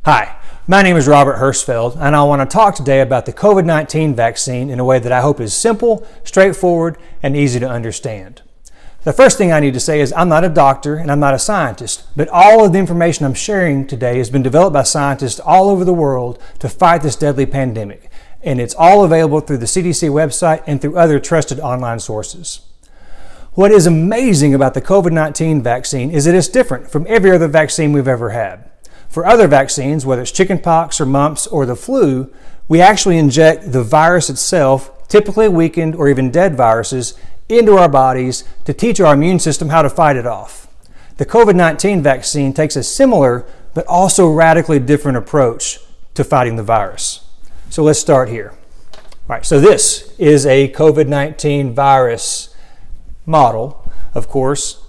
Hi, my name is Robert Hirschfeld, and I want to talk today about the COVID-19 vaccine in a way that I hope is simple, straightforward, and easy to understand. The first thing I need to say is I'm not a doctor and I'm not a scientist, but all of the information I'm sharing today has been developed by scientists all over the world to fight this deadly pandemic, and it's all available through the CDC website and through other trusted online sources. What is amazing about the COVID-19 vaccine is that it's different from every other vaccine we've ever had. For other vaccines, whether it's chickenpox or mumps or the flu, we actually inject the virus itself, typically weakened or even dead viruses, into our bodies to teach our immune system how to fight it off. The COVID-19 vaccine takes a similar but also radically different approach to fighting the virus. So let's start here. All right, so this is a COVID-19 virus model, of course,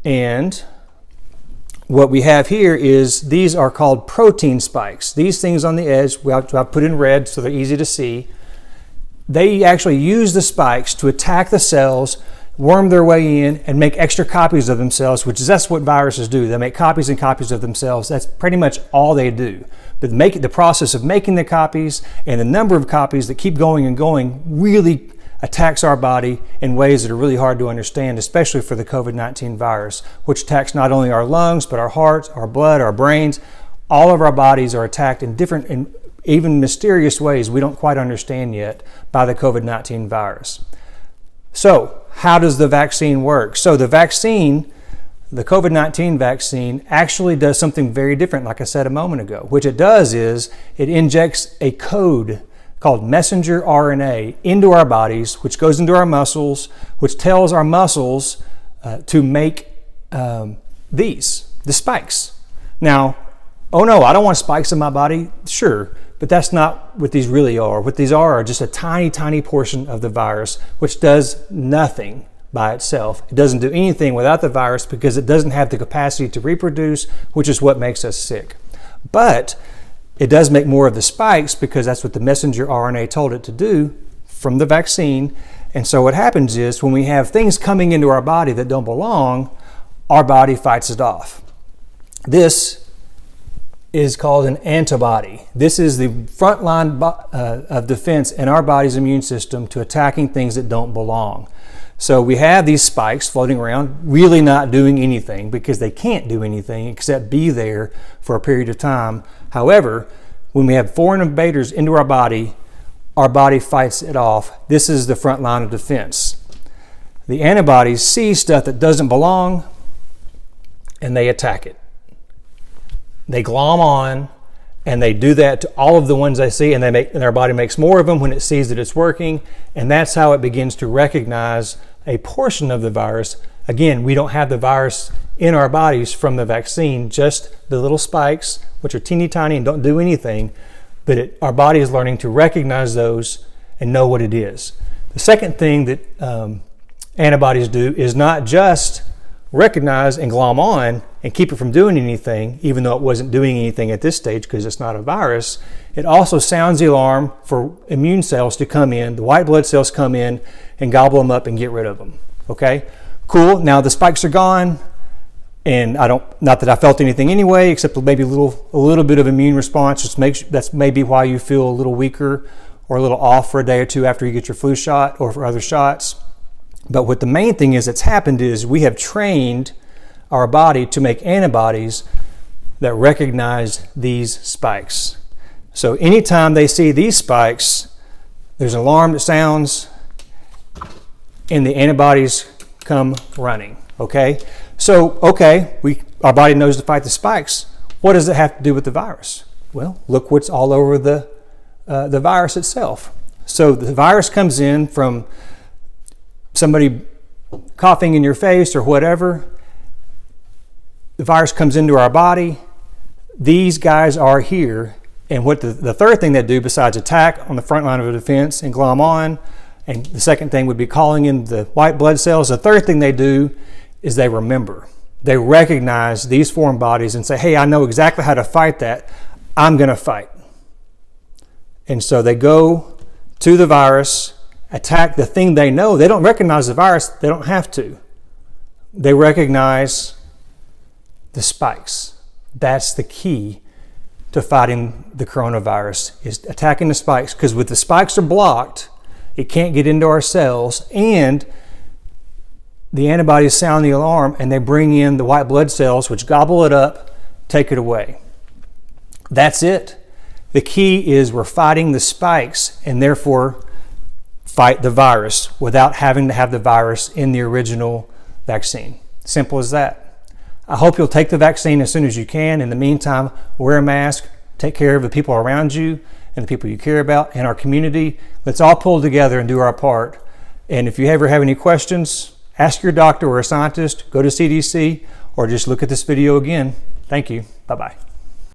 and what we have here is these are called protein spikes. These things on the edge, I put in red so they're easy to see. They actually use the spikes to attack the cells, worm their way in, and make extra copies of themselves, that's what viruses do. They make copies and copies of themselves. That's pretty much all they do. But the process of making the copies and the number of copies that keep going and going really attacks our body in ways that are really hard to understand, especially for the COVID-19 virus, which attacks not only our lungs, but our hearts, our blood, our brains. All of our bodies are attacked in different and even mysterious ways we don't quite understand yet by the COVID-19 virus. So, how does the vaccine work? So the COVID-19 vaccine actually does something very different, like I said a moment ago. Which it does is it injects a code called messenger RNA into our bodies, which goes into our muscles, which tells our muscles to make the spikes. Now, oh no, I don't want spikes in my body. Sure, but that's not what these really are. What these are just a tiny, tiny portion of the virus, which does nothing by itself. It doesn't do anything without the virus because it doesn't have the capacity to reproduce, which is what makes us sick. But it does make more of the spikes because that's what the messenger RNA told it to do from the vaccine. And so what happens is when we have things coming into our body that don't belong, our body fights it off. This is called an antibody. This is the front line of defense in our body's immune system to attacking things that don't belong. So we have these spikes floating around, really not doing anything because they can't do anything except be there for a period of time. However, when we have foreign invaders into our body fights it off. This is the front line of defense. The antibodies see stuff that doesn't belong and they attack it. They glom on and they do that to all of the ones they see, and our body makes more of them when it sees that it's working, and that's how it begins to recognize a portion of the virus. Again, we don't have the virus in our bodies from the vaccine, just the little spikes, which are teeny tiny and don't do anything, but our body is learning to recognize those and know what it is. The second thing that antibodies do is not just recognize and glom on and keep it from doing anything, even though it wasn't doing anything at this stage because it's not a virus. It also sounds the alarm for immune cells to come in, the white blood cells come in and gobble them up and get rid of them. Okay, cool. Now the spikes are gone, and not that I felt anything anyway, except maybe a little bit of immune response. That's maybe why you feel a little weaker or a little off for a day or two after you get your flu shot or for other shots. But what the main thing is that's happened is we have trained our body to make antibodies that recognize these spikes. So anytime they see these spikes, there's an alarm that sounds and the antibodies come running. Okay? So, our body knows to fight the spikes. What does it have to do with the virus? Well, look what's all over the virus itself. So the virus comes in from somebody coughing in your face or whatever. The virus comes into our body. These guys are here. And what the third thing they do besides attack on the front line of defense and glom on, and the second thing would be calling in the white blood cells, the third thing they do is they remember. They recognize these foreign bodies and say, hey, I know exactly how to fight that. I'm going to fight. And so they go to the virus, attack the thing they know. They don't recognize the virus. They don't have to. They recognize the spikes. That's the key to fighting the coronavirus, is attacking the spikes, because with the spikes are blocked, it can't get into our cells, and the antibodies sound the alarm and they bring in the white blood cells, which gobble it up, take it away. That's it. The key is we're fighting the spikes and therefore fight the virus without having to have the virus in the original vaccine. Simple as that. I hope you'll take the vaccine as soon as you can. In the meantime, wear a mask, take care of the people around you and the people you care about in our community. Let's all pull together and do our part. And if you ever have any questions, ask your doctor or a scientist, go to CDC, or just look at this video again. Thank you. Bye-bye.